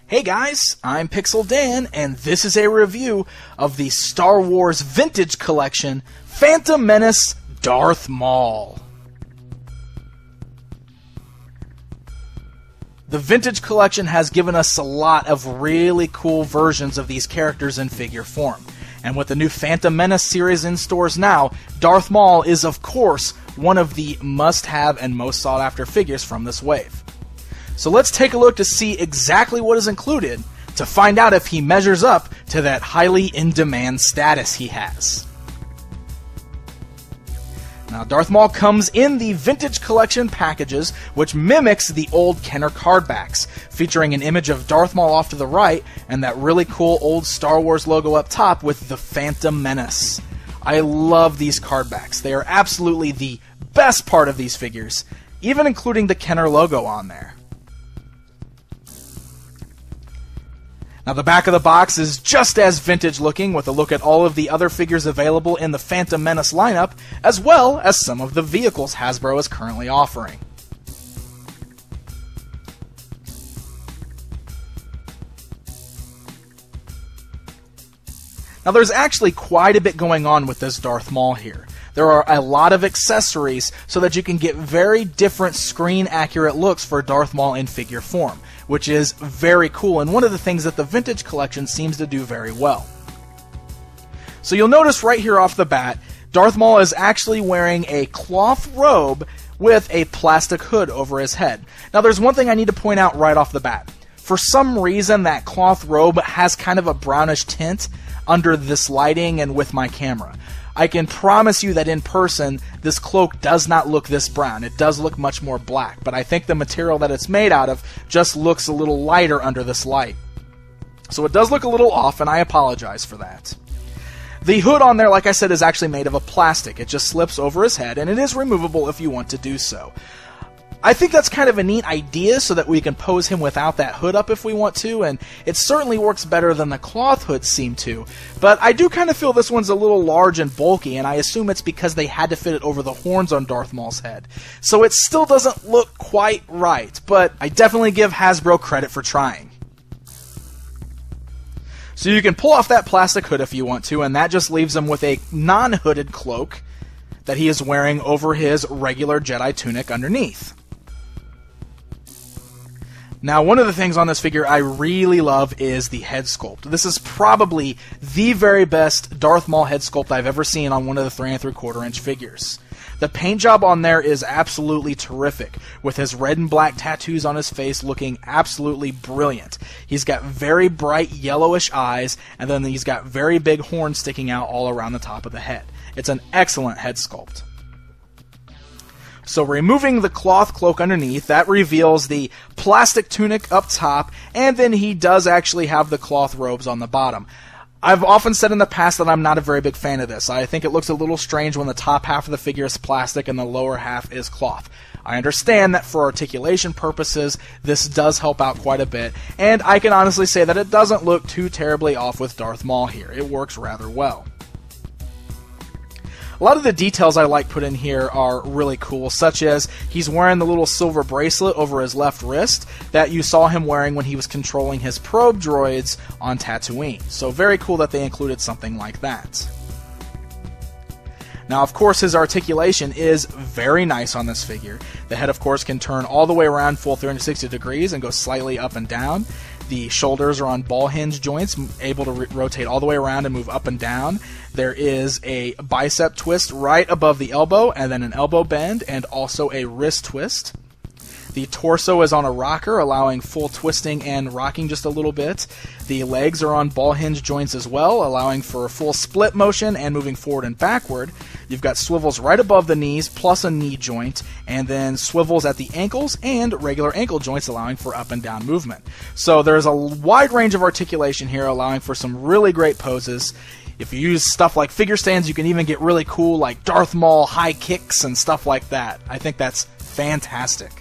Hey guys, I'm Pixel Dan, and this is a review of the Star Wars Vintage Collection, Phantom Menace, Darth Maul. The Vintage Collection has given us a lot of really cool versions of these characters in figure form. And with the new Phantom Menace series in stores now, Darth Maul is of course one of the must-have and most sought-after figures from this wave. So let's take a look to see exactly what is included to find out if he measures up to that highly in-demand status he has. Now, Darth Maul comes in the Vintage Collection packages, which mimics the old Kenner card backs, featuring an image of Darth Maul off to the right and that really cool old Star Wars logo up top with the Phantom Menace. I love these card backs. They are absolutely the best part of these figures, even including the Kenner logo on there. Now, the back of the box is just as vintage looking, with a look at all of the other figures available in the Phantom Menace lineup, as well as some of the vehicles Hasbro is currently offering. Now, there's actually quite a bit going on with this Darth Maul here. There are a lot of accessories so that you can get very different screen-accurate looks for Darth Maul in figure form, which is very cool and one of the things that the Vintage Collection seems to do very well. So you'll notice right here off the bat, Darth Maul is actually wearing a cloth robe with a plastic hood over his head. Now there's one thing I need to point out right off the bat. For some reason, that cloth robe has kind of a brownish tint under this lighting and with my camera. I can promise you that in person, this cloak does not look this brown. It does look much more black, but I think the material that it's made out of just looks a little lighter under this light. So it does look a little off, and I apologize for that. The hood on there, like I said, is actually made of a plastic. It just slips over his head, and it is removable if you want to do so. I think that's kind of a neat idea so that we can pose him without that hood up if we want to, and it certainly works better than the cloth hoods seem to. But I do kind of feel this one's a little large and bulky, and I assume it's because they had to fit it over the horns on Darth Maul's head. So it still doesn't look quite right, but I definitely give Hasbro credit for trying. So you can pull off that plastic hood if you want to, and that just leaves him with a non-hooded cloak that he is wearing over his regular Jedi tunic underneath. Now, one of the things on this figure I really love is the head sculpt. This is probably the very best Darth Maul head sculpt I've ever seen on one of the 3 3/4 inch figures. The paint job on there is absolutely terrific, with his red and black tattoos on his face looking absolutely brilliant. He's got very bright yellowish eyes, and then he's got very big horns sticking out all around the top of the head. It's an excellent head sculpt. So removing the cloth cloak underneath, that reveals the plastic tunic up top, and then he does actually have the cloth robes on the bottom. I've often said in the past that I'm not a very big fan of this. I think it looks a little strange when the top half of the figure is plastic and the lower half is cloth. I understand that for articulation purposes, this does help out quite a bit, and I can honestly say that it doesn't look too terribly off with Darth Maul here. It works rather well. A lot of the details I like put in here are really cool, such as he's wearing the little silver bracelet over his left wrist that you saw him wearing when he was controlling his probe droids on Tatooine. So very cool that they included something like that. Now, of course, his articulation is very nice on this figure. The head, of course, can turn all the way around full 360 degrees and go slightly up and down. The shoulders are on ball hinge joints, able to rotate all the way around and move up and down. There is a bicep twist right above the elbow, and then an elbow bend, and also a wrist twist. The torso is on a rocker, allowing full twisting and rocking just a little bit. The legs are on ball hinge joints as well, allowing for a full split motion and moving forward and backward. You've got swivels right above the knees, plus a knee joint, and then swivels at the ankles and regular ankle joints, allowing for up and down movement. So there's a wide range of articulation here, allowing for some really great poses. If you use stuff like figure stands, you can even get really cool, like Darth Maul high kicks and stuff like that. I think that's fantastic.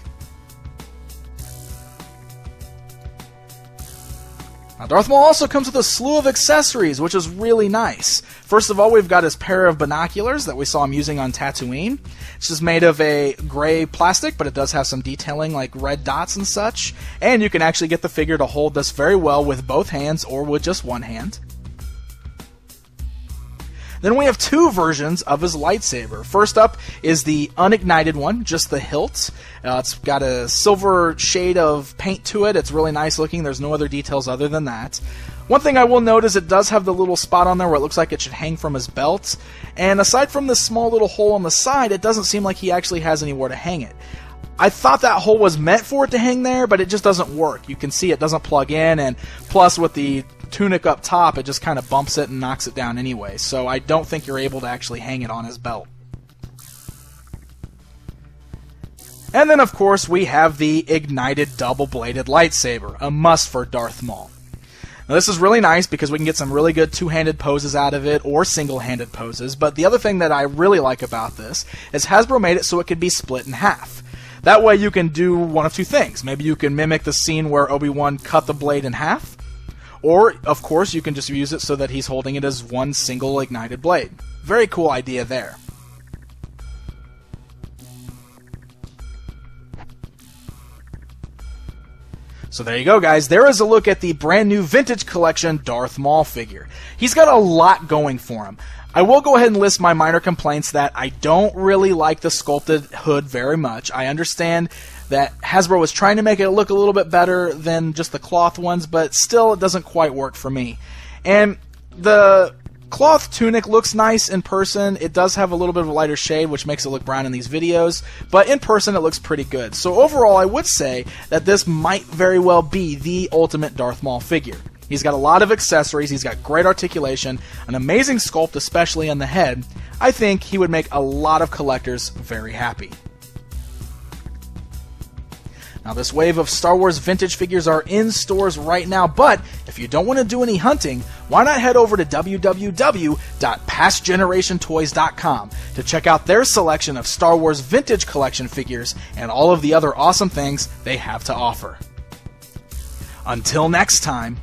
Now, Darth Maul also comes with a slew of accessories, which is really nice. First of all, we've got his pair of binoculars that we saw him using on Tatooine. It's just made of a gray plastic, but it does have some detailing like red dots and such. And you can actually get the figure to hold this very well with both hands or with just one hand. Then we have two versions of his lightsaber. First up is the unignited one, just the hilt. It's got a silver shade of paint to it. It's really nice looking. There's no other details other than that. One thing I will note is it does have the little spot on there where it looks like it should hang from his belt. And aside from this small little hole on the side, it doesn't seem like he actually has anywhere to hang it. I thought that hole was meant for it to hang there, but it just doesn't work. You can see it doesn't plug in, and plus with the tunic up top, it just kind of bumps it and knocks it down anyway, so I don't think you're able to actually hang it on his belt. And then, of course, we have the ignited double-bladed lightsaber, a must for Darth Maul. Now, this is really nice because we can get some really good two-handed poses out of it, or single-handed poses, but the other thing that I really like about this is Hasbro made it so it could be split in half. That way you can do one of two things. Maybe you can mimic the scene where Obi-Wan cut the blade in half, or, of course, you can just use it so that he's holding it as one single ignited blade. Very cool idea there. So there you go, guys. There is a look at the brand new Vintage Collection Darth Maul figure. He's got a lot going for him. I will go ahead and list my minor complaints that I don't really like the sculpted hood very much. I understand that Hasbro was trying to make it look a little bit better than just the cloth ones, but still it doesn't quite work for me. And the cloth tunic looks nice in person. It does have a little bit of a lighter shade, which makes it look brown in these videos, but in person it looks pretty good. So overall, I would say that this might very well be the ultimate Darth Maul figure. He's got a lot of accessories, he's got great articulation, an amazing sculpt, especially on the head. I think he would make a lot of collectors very happy. Now, this wave of Star Wars vintage figures are in stores right now, but if you don't want to do any hunting, why not head over to www.pastgenerationtoys.com to check out their selection of Star Wars vintage collection figures and all of the other awesome things they have to offer. Until next time.